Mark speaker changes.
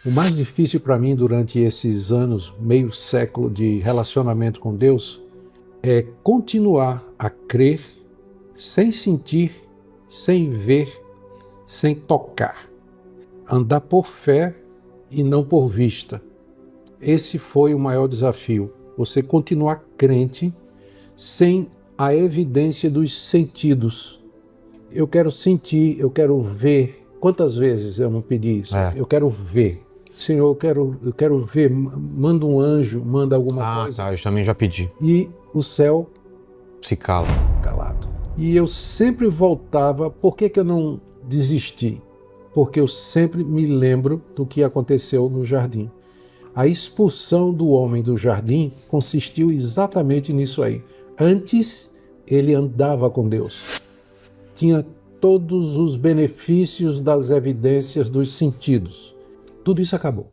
Speaker 1: O mais difícil para mim durante esses anos, meio século de relacionamento com Deus, é continuar a crer sem sentir, sem ver, sem tocar. Andar por fé e não por vista. Esse foi o maior desafio. Você continuar crente sem a evidência dos sentidos. Eu quero sentir, eu quero ver. Quantas vezes eu não pedi isso? Eu quero ver. Senhor, eu quero ver. Manda um anjo, manda alguma coisa.
Speaker 2: Tá, eu também já pedi.
Speaker 1: E o céu
Speaker 2: Se cala.
Speaker 1: calado. E eu sempre voltava. Por que eu não desisti? Porque eu sempre me lembro do que aconteceu no jardim. A expulsão do homem do jardim consistiu exatamente nisso aí. Antes, ele andava com Deus. Tinha todos os benefícios das evidências dos sentidos. Tudo isso acabou.